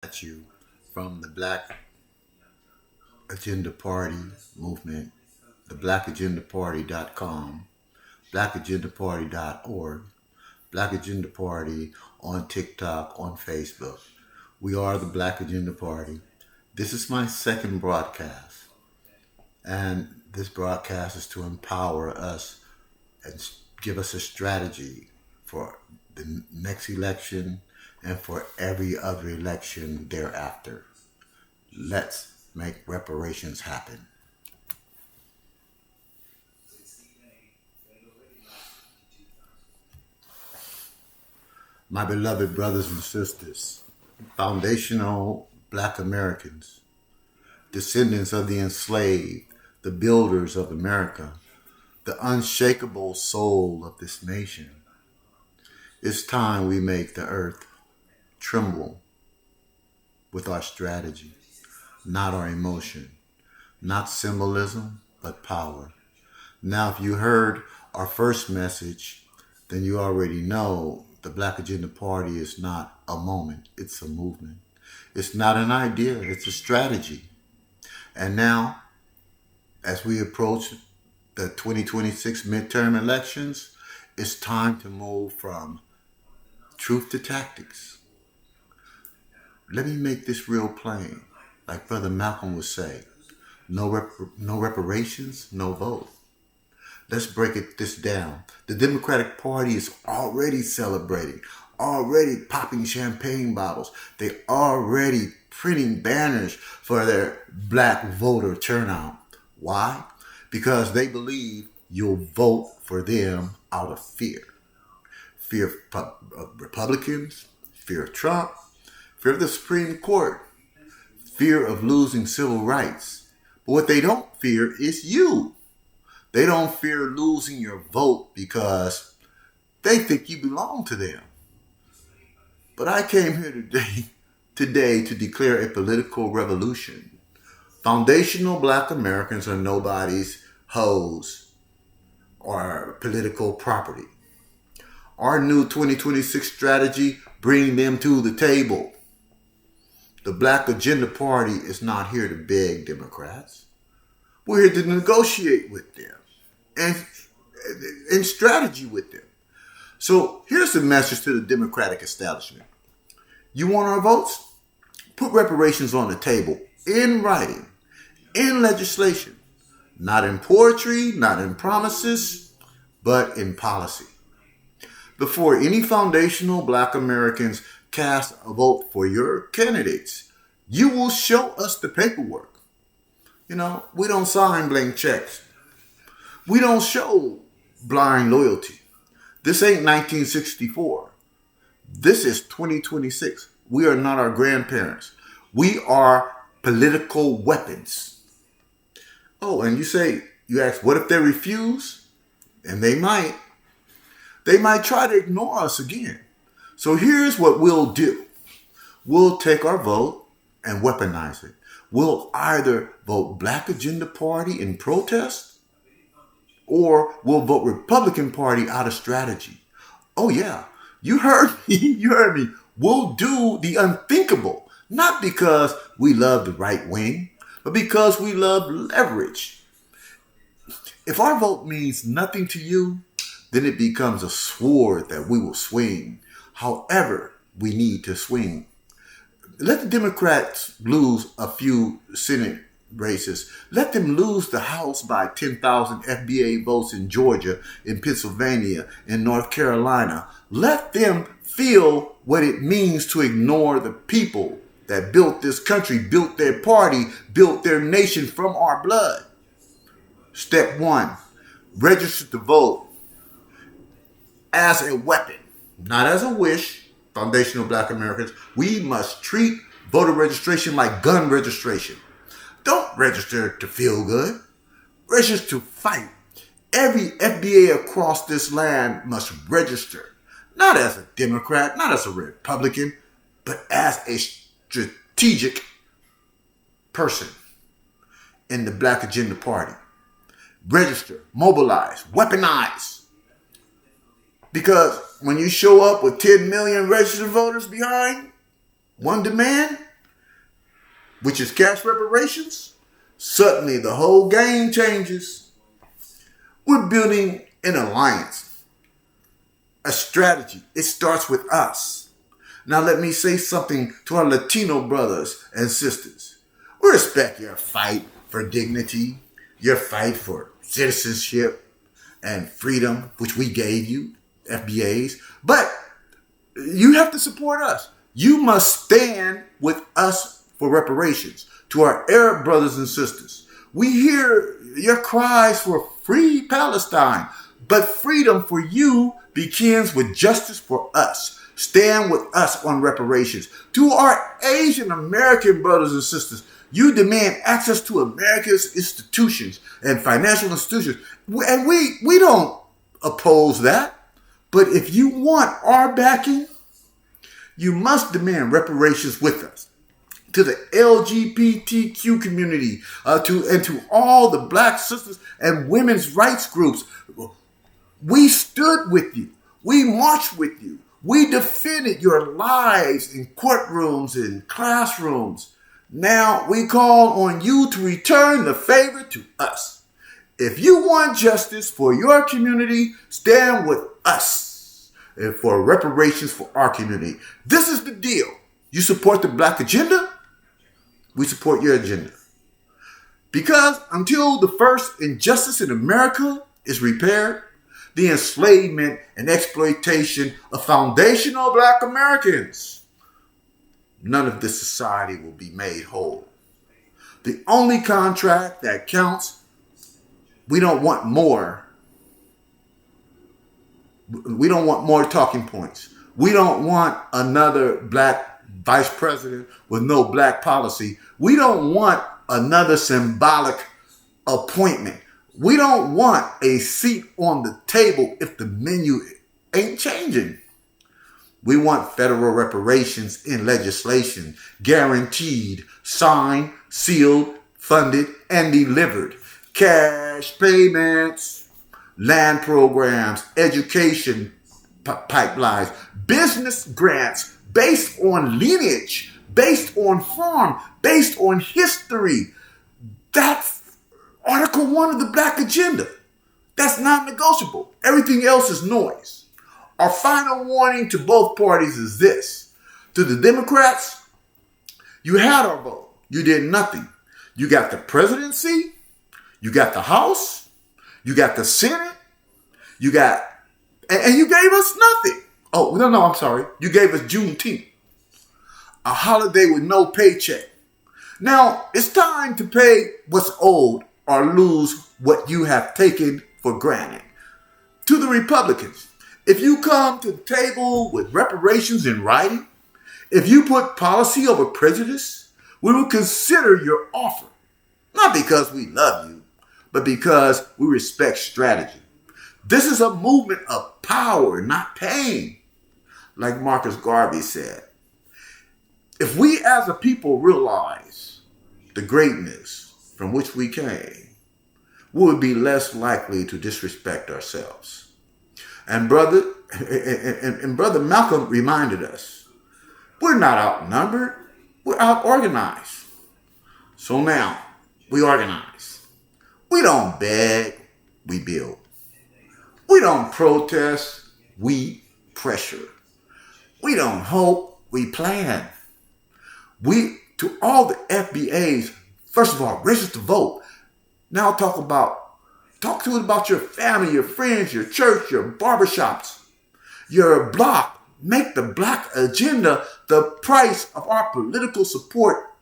at you from the Black Agenda Party movement, the blackagendaparty.com, blackagendaparty.org, Black Agenda Party on TikTok, on Facebook. We are the Black Agenda Party. This is my second broadcast, and this broadcast is to empower us and give us a strategy for the next election and for every other election thereafter. Let's make reparations happen. My beloved brothers and sisters, foundational Black Americans, descendants of the enslaved, the builders of America, the unshakable soul of this nation. It's time we make the earth tremble with our strategy, not our emotion, not symbolism, but power. Now, if you heard our first message, then you already know the Black Agenda Party is not a moment, it's a movement. It's not an idea, it's a strategy. And now, as we approach the 2026 midterm elections, it's time to move from truth to tactics. Let me make this real plain. Like Brother Malcolm would say, no reparations, no vote. Let's break this down. The Democratic Party is already celebrating, already popping champagne bottles. They already printing banners for their black voter turnout. Why? Because they believe you'll vote for them out of fear. Fear of Republicans, fear of Trump, fear of the Supreme Court, fear of losing civil rights. But what they don't fear is you. They don't fear losing your vote because they think you belong to them. But I came here today to declare a political revolution. Foundational Black Americans are nobody's hoes or political property. Our new 2026 strategy, bring them to the table. The Black Agenda Party is not here to beg Democrats. We're here to negotiate with them and strategy with them. So here's the message to the Democratic establishment. You want our votes? Put reparations on the table in writing, in legislation, not in poetry, not in promises, but in policy. Before any foundational Black Americans cast a vote for your candidates, you will show us the paperwork. You know, we don't sign blank checks. We don't show blind loyalty. This ain't 1964. This is 2026. We are not our grandparents. We are political weapons. Oh, and you ask, what if they refuse? And they might. They might try to ignore us again. So here's what we'll do. We'll take our vote and weaponize it. We'll either vote Black Agenda Party in protest, or we'll vote Republican Party out of strategy. Oh yeah, you heard me, you heard me. We'll do the unthinkable, not because we love the right wing, but because we love leverage. If our vote means nothing to you, then it becomes a sword that we will swing however we need to swing. Let the Democrats lose a few Senate races. Let them lose the House by 10,000 FBA votes in Georgia, in Pennsylvania, in North Carolina. Let them feel what it means to ignore the people that built this country, built their party, built their nation from our blood. Step one, register to vote as a weapon, not as a wish. Foundational Black Americans, we must treat voter registration like gun registration. Don't register to feel good. Register to fight. Every FBA across this land must register, not as a Democrat, not as a Republican, but as a strategic person in the Black Agenda Party. Register, mobilize, weaponize. Because when you show up with 10 million registered voters behind one demand, which is cash reparations, suddenly the whole game changes. We're building an alliance, a strategy. It starts with us. Now let me say something to our Latino brothers and sisters. We respect your fight for dignity, your fight for citizenship and freedom, which we gave you, FBAs. But you have to support us. You must stand with us for reparations. To our Arab brothers and sisters, we hear your cries for free Palestine, but freedom for you begins with justice for us. Stand with us on reparations. To our Asian American brothers and sisters, you demand access to America's institutions and financial institutions. And we don't oppose that. But if you want our backing, you must demand reparations with us. To the LGBTQ community, to all the black sisters and women's rights groups, we stood with you. We marched with you. We defended your lives in courtrooms and classrooms. Now we call on you to return the favor to us. If you want justice for your community, stand with us and for reparations for our community. This is the deal. You support the black agenda, we support your agenda. Because until the first injustice in America is repaired, the enslavement and exploitation of foundational black Americans, none of this society will be made whole. The only contract that counts, we don't want more. We don't want more talking points. We don't want another black vice president with no black policy. We don't want another symbolic appointment. We don't want a seat on the table if the menu ain't changing. We want federal reparations in legislation, guaranteed, signed, sealed, funded, and delivered. Cash payments, land programs, education pipelines, business grants based on lineage, based on farm, based on history. That's Article 1 of the Black Agenda. That's non-negotiable. Everything else is noise. Our final warning to both parties is this. To the Democrats, you had our vote. You did nothing. You got the presidency. You got the House. You got the Senate. And you gave us nothing. Oh, no, I'm sorry. You gave us Juneteenth, a holiday with no paycheck. Now, it's time to pay what's owed or lose what you have taken for granted. To the Republicans, if you come to the table with reparations in writing, if you put policy over prejudice, we will consider your offer. Not because we love you, but because we respect strategy. This is a movement of power, not pain. Like Marcus Garvey said, if we as a people realize the greatness from which we came, we would be less likely to disrespect ourselves. And Brother Malcolm reminded us, we're not outnumbered, we're out-organized. So now, we organize. We don't beg, we build. We don't protest, we pressure. We don't hope, we plan. To all the FBAs, first of all, register to vote. Now talk to it about your family, your friends, your church, your barbershops, your block. Make the black agenda the price of our political support.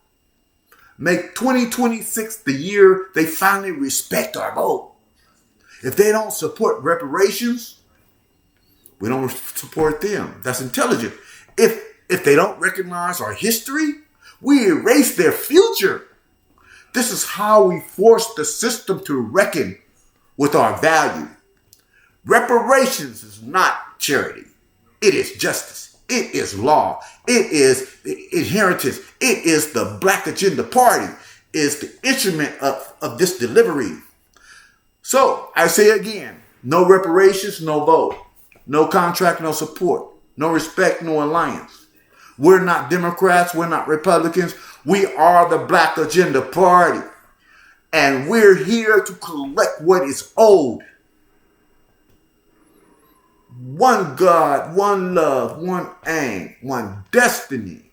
Make 2026 the year they finally respect our vote. If they don't support reparations, we don't support them. That's intelligent. If they don't recognize our history, we erase their future. This is how we force the system to reckon with our value. Reparations is not charity. It is justice. It is law. It is inheritance. It is the Black Agenda Party. It is the instrument of this delivery. So I say again, no reparations, no vote. No contract, no support. No respect, no alliance. We're not Democrats. We're not Republicans. We are the Black Agenda Party. And we're here to collect what is owed. One God, one love, one aim, one destiny.